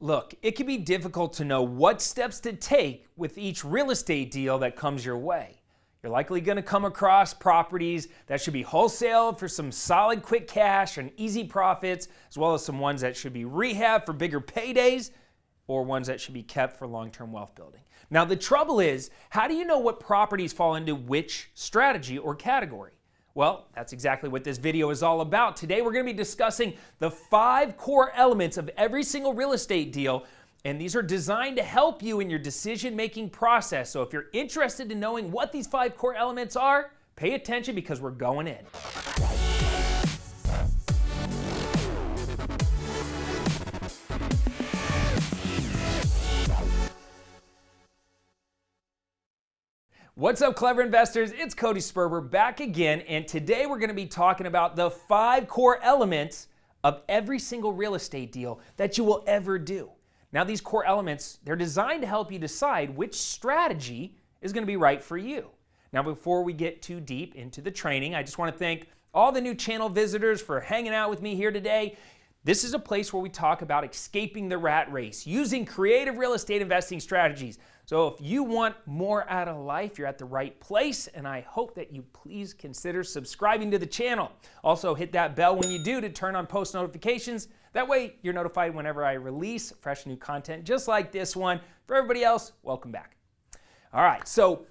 Look, it can be difficult to know what steps to take with each real estate deal that comes your way. You're likely going to come across properties that should be wholesaled for some solid quick cash and easy profits, as well as some ones that should be rehabbed for bigger paydays, or ones that should be kept for long-term wealth building. Now, the trouble is, how do you know what properties fall into which strategy or category? Well, that's exactly what this video is all about. Today, we're going to be discussing the 5 core elements of every single real estate deal, and these are designed to help you in your decision-making process. So if you're interested in knowing what these 5 core elements are, pay attention because we're going in. What's up, clever investors? It's Cody Sperber back again, and today we're going to be talking about the 5 core elements of every single real estate deal that you will ever do. Now, these core elements, they're designed to help you decide which strategy is going to be right for you. Now, before we get too deep into the training, I just want to thank all the new channel visitors for hanging out with me here today. This is a place where we talk about escaping the rat race, using creative real estate investing strategies. So if you want more out of life, you're at the right place, and I hope that you please consider subscribing to the channel. Also, hit that bell when you do to turn on post notifications. That way, you're notified whenever I release fresh new content just like this one. For everybody else, welcome back. All right, so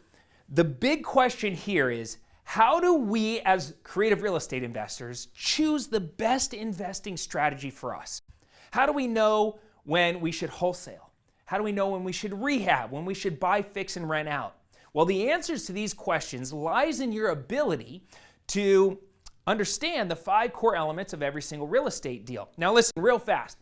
the big question here is, how do we as creative real estate investors choose the best investing strategy for us? How do we know when we should wholesale? How do we know when we should rehab, when we should buy, fix, and rent out? Well, the answers to these questions lies in your ability to understand the 5 core elements of every single real estate deal. Now listen real fast.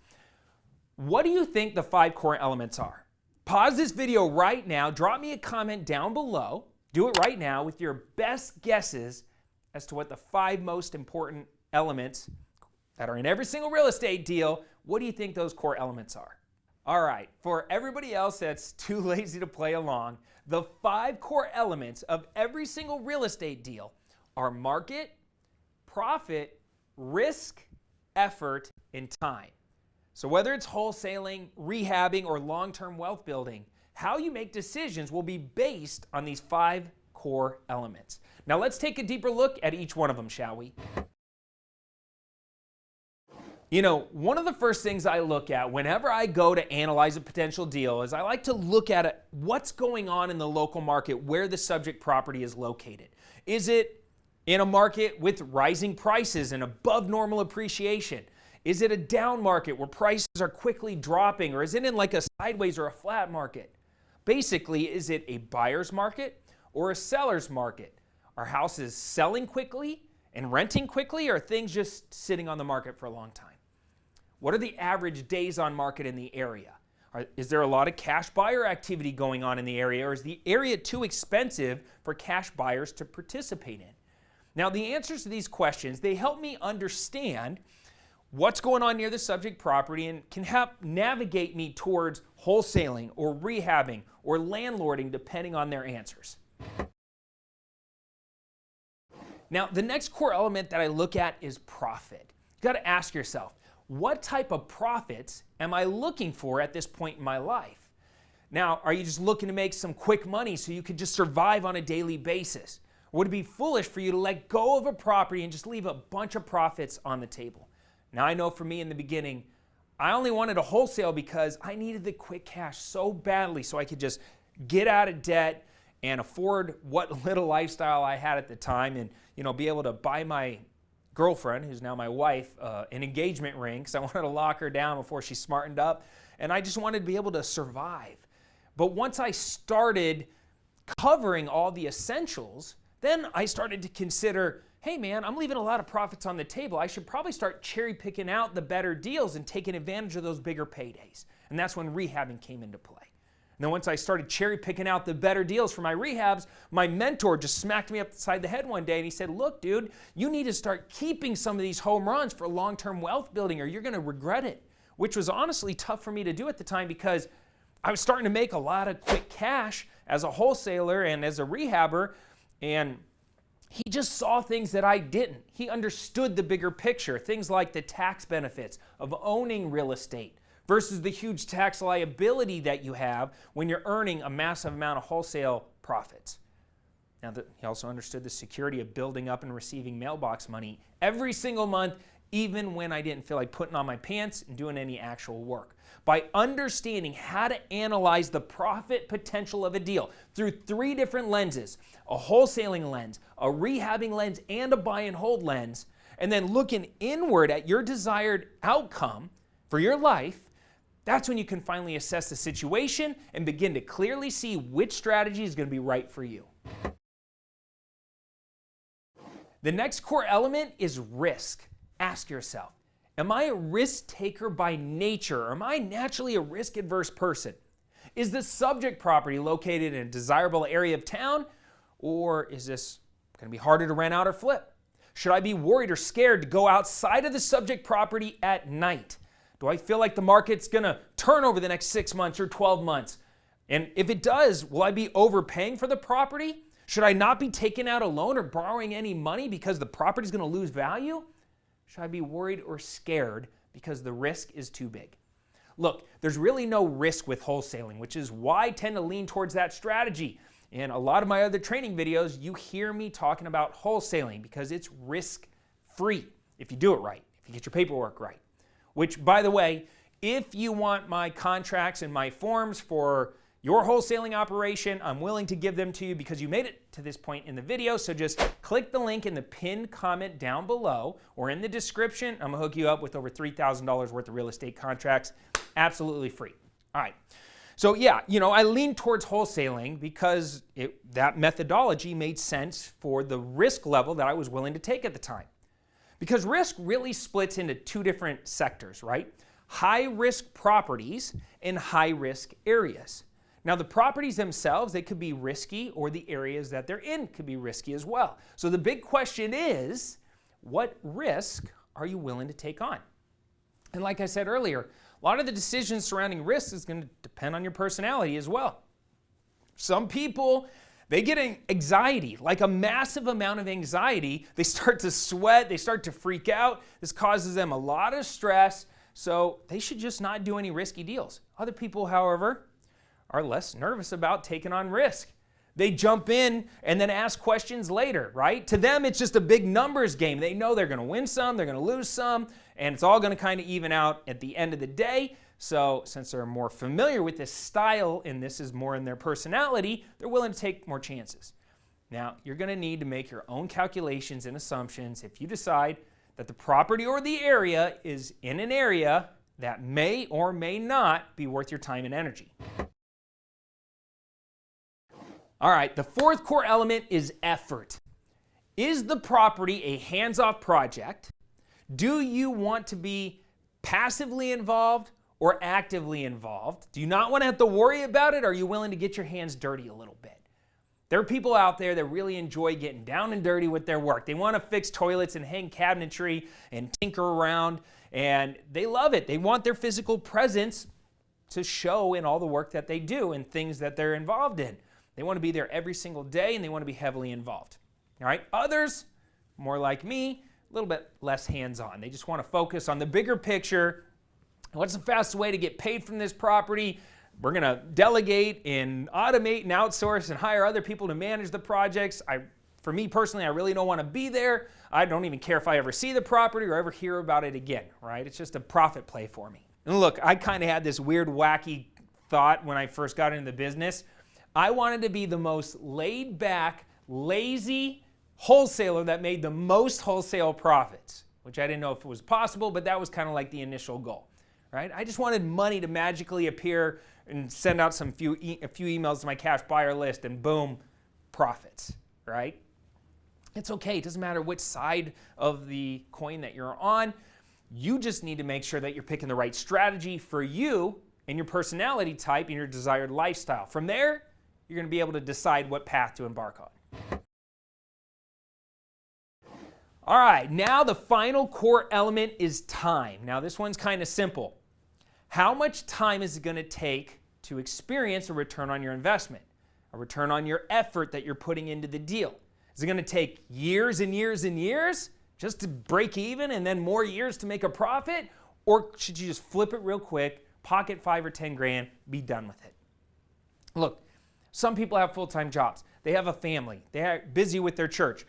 What do you think the 5 core elements are? Pause this video right now, drop me a comment down below. Do it right now with your best guesses as to what the 5 most important elements that are in every single real estate deal, what do you think those core elements are? All right, for everybody else that's too lazy to play along, the 5 core elements of every single real estate deal are market, profit, risk, effort, and time. So whether it's wholesaling, rehabbing, or long-term wealth building, how you make decisions will be based on these 5 core elements. Now let's take a deeper look at each one of them, shall we? You know, one of the first things I look at whenever I go to analyze a potential deal is I like to look at what's going on in the local market where the subject property is located. Is it in a market with rising prices and above normal appreciation? Is it a down market where prices are quickly dropping, or is it in like a sideways or a flat market? Basically, is it a buyer's market or a seller's market? Are houses selling quickly and renting quickly, or are things just sitting on the market for a long time? What are the average days on market in the area? Is there a lot of cash buyer activity going on in the area, or is the area too expensive for cash buyers to participate in? Now, the answers to these questions, they help me understand what's going on near the subject property and can help navigate me towards wholesaling or rehabbing or landlording depending on their answers. Now, the next core element that I look at is profit. You got to ask yourself, what type of profits am I looking for at this point in my life? Now, are you just looking to make some quick money so you could just survive on a daily basis? Or would it be foolish for you to let go of a property and just leave a bunch of profits on the table? Now, I know for me in the beginning, I only wanted to wholesale because I needed the quick cash so badly so I could just get out of debt and afford what little lifestyle I had at the time, and be able to buy my girlfriend, who's now my wife, an engagement ring because I wanted to lock her down before she smartened up, and I just wanted to be able to survive. But once I started covering all the essentials, then I started to consider, hey man, I'm leaving a lot of profits on the table. I should probably start cherry picking out the better deals and taking advantage of those bigger paydays. And that's when rehabbing came into play. And then once I started cherry picking out the better deals for my rehabs, my mentor just smacked me upside the head one day and he said, look, dude, you need to start keeping some of these home runs for long-term wealth building or you're going to regret it, which was honestly tough for me to do at the time because I was starting to make a lot of quick cash as a wholesaler and as a rehabber, and he just saw things that I didn't. He understood the bigger picture, things like the tax benefits of owning real estate versus the huge tax liability that you have when you're earning a massive amount of wholesale profits. Now, he also understood the security of building up and receiving mailbox money every single month, even when I didn't feel like putting on my pants and doing any actual work. By understanding how to analyze the profit potential of a deal through 3 different lenses, a wholesaling lens, a rehabbing lens, and a buy and hold lens, and then looking inward at your desired outcome for your life, that's when you can finally assess the situation and begin to clearly see which strategy is going to be right for you. The next core element is risk. Ask yourself, am I a risk taker by nature, or am I naturally a risk-averse person? Is the subject property located in a desirable area of town, or is this going to be harder to rent out or flip? Should I be worried or scared to go outside of the subject property at night? Do I feel like the market's going to turn over the next 6 months or 12 months? And if it does, will I be overpaying for the property? Should I not be taking out a loan or borrowing any money because the property is going to lose value? Should I be worried or scared because the risk is too big? Look, there's really no risk with wholesaling, which is why I tend to lean towards that strategy. In a lot of my other training videos, you hear me talking about wholesaling because it's risk-free if you do it right, if you get your paperwork right. Which, by the way, if you want my contracts and my forms for your wholesaling operation, I'm willing to give them to you because you made it to this point in the video. So just click the link in the pinned comment down below or in the description. I'm gonna hook you up with over $3,000 worth of real estate contracts, absolutely free. All right. So yeah, I lean towards wholesaling because that methodology made sense for the risk level that I was willing to take at the time. Because risk really splits into 2 different sectors, right? High risk properties and high risk areas. Now, the properties themselves, they could be risky, or the areas that they're in could be risky as well. So the big question is, what risk are you willing to take on? And like I said earlier, a lot of the decisions surrounding risk is going to depend on your personality as well. Some people, they get anxiety, like a massive amount of anxiety. They start to sweat, they start to freak out. This causes them a lot of stress, so they should just not do any risky deals. Other people, however, are less nervous about taking on risk. They jump in and then ask questions later, right? To them, it's just a big numbers game. They know they're going to win some, they're going to lose some, and it's all going to kind of even out at the end of the day. So since they're more familiar with this style and this is more in their personality, they're willing to take more chances. Now, you're going to need to make your own calculations and assumptions if you decide that the property or the area is in an area that may or may not be worth your time and energy. All right, the 4th core element is effort. Is the property a hands-off project? Do you want to be passively involved or actively involved? Do you not want to have to worry about it? Or are you willing to get your hands dirty a little bit? There are people out there that really enjoy getting down and dirty with their work. They want to fix toilets and hang cabinetry and tinker around, and they love it. They want their physical presence to show in all the work that they do and things that they're involved in. They want to be there every single day, and they want to be heavily involved. All right? Others, more like me, a little bit less hands-on. They just want to focus on the bigger picture. What's the fastest way to get paid from this property? We're going to delegate and automate and outsource and hire other people to manage the projects. For me personally, I really don't want to be there. I don't even care if I ever see the property or ever hear about it again, right? It's just a profit play for me. And look, I kind of had this weird, wacky thought when I first got into the business. I wanted to be the most laid back, lazy wholesaler that made the most wholesale profits, which I didn't know if it was possible, but that was kind of like the initial goal, right? I just wanted money to magically appear and send out a few emails to my cash buyer list and boom, profits, right? It's okay. It doesn't matter which side of the coin that you're on. You just need to make sure that you're picking the right strategy for you and your personality type and your desired lifestyle. From there, you're going to be able to decide what path to embark on. All right, now the final core element is time. Now this one's kind of simple. How much time is it going to take to experience a return on your investment, a return on your effort that you're putting into the deal? Is it going to take years and years and years just to break even and then more years to make a profit? Or should you just flip it real quick, pocket 5 or 10 grand, be done with it. Look, some people have full-time jobs. They have a family. They are busy with their church.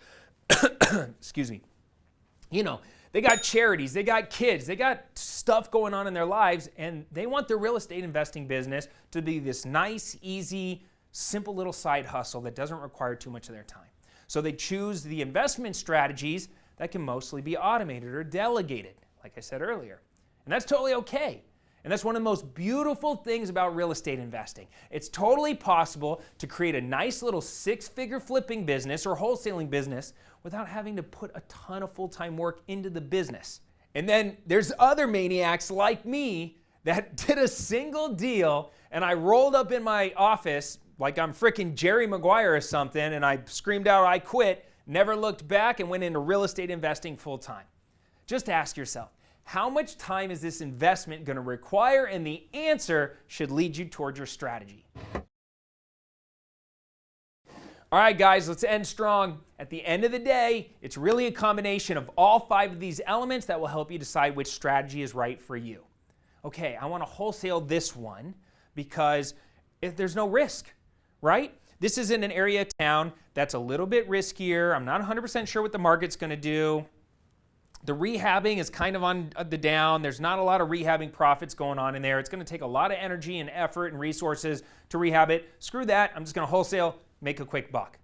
Excuse me. You know, they got charities, they got kids, they got stuff going on in their lives, and they want their real estate investing business to be this nice, easy, simple little side hustle that doesn't require too much of their time. So they choose the investment strategies that can mostly be automated or delegated, like I said earlier. And that's totally okay. And that's one of the most beautiful things about real estate investing. It's totally possible to create a nice little 6-figure flipping business or wholesaling business without having to put a ton of full-time work into the business. And then there's other maniacs like me that did a single deal, and I rolled up in my office like I'm freaking Jerry Maguire or something, and I screamed out, I quit, never looked back, and went into real estate investing full-time. Just ask yourself, how much time is this investment going to require? And the answer should lead you towards your strategy. All right, guys, let's end strong. At the end of the day, it's really a combination of all 5 of these elements that will help you decide which strategy is right for you. Okay, I want to wholesale this one because there's no risk, right? This is in an area of town that's a little bit riskier. I'm not 100% sure what the market's going to do. The rehabbing is kind of on the down. There's not a lot of rehabbing profits going on in there. It's going to take a lot of energy and effort and resources to rehab it. Screw that. I'm just going to wholesale, make a quick buck.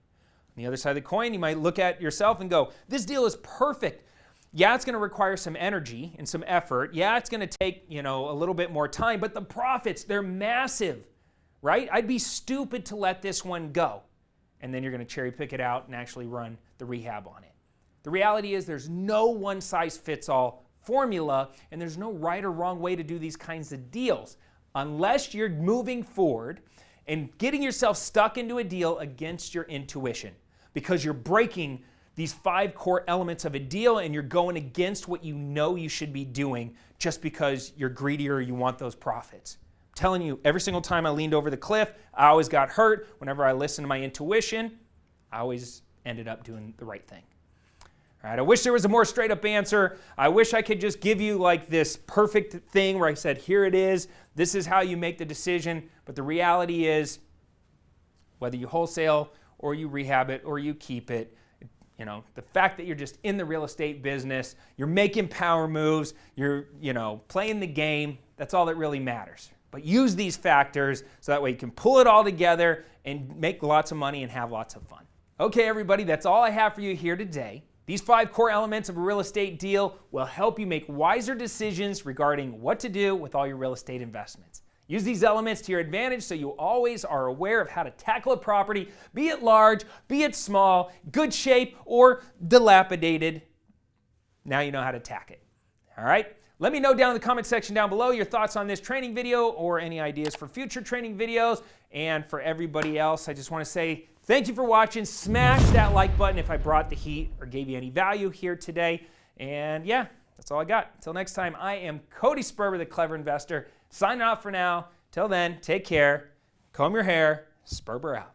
On the other side of the coin, you might look at yourself and go, this deal is perfect. Yeah, it's going to require some energy and some effort. Yeah, it's going to take, a little bit more time, but the profits, they're massive, right? I'd be stupid to let this one go. And then you're going to cherry pick it out and actually run the rehab on it. The reality is there's no one-size-fits-all formula, and there's no right or wrong way to do these kinds of deals unless you're moving forward and getting yourself stuck into a deal against your intuition because you're breaking these 5 core elements of a deal and you're going against what you know you should be doing just because you're greedy or you want those profits. I'm telling you, every single time I leaned over the cliff, I always got hurt. Whenever I listened to my intuition, I always ended up doing the right thing. All right, I wish there was a more straight up answer. I wish I could just give you like this perfect thing where I said, here it is. This is how you make the decision. But the reality is, whether you wholesale or you rehab it or you keep it, the fact that you're just in the real estate business, you're making power moves, you're, playing the game, that's all that really matters. But use these factors so that way you can pull it all together and make lots of money and have lots of fun. Okay, everybody, that's all I have for you here today. These 5 core elements of a real estate deal will help you make wiser decisions regarding what to do with all your real estate investments. Use these elements to your advantage so you always are aware of how to tackle a property, be it large, be it small, good shape, or dilapidated. Now you know how to attack it. All right? Let me know down in the comment section down below your thoughts on this training video or any ideas for future training videos. And for everybody else, I just want to say thank you for watching. Smash that like button if I brought the heat or gave you any value here today. And yeah, that's all I got. Until next time, I am Cody Sperber, the Clever Investor, signing off for now. Till then, take care, comb your hair, Sperber out.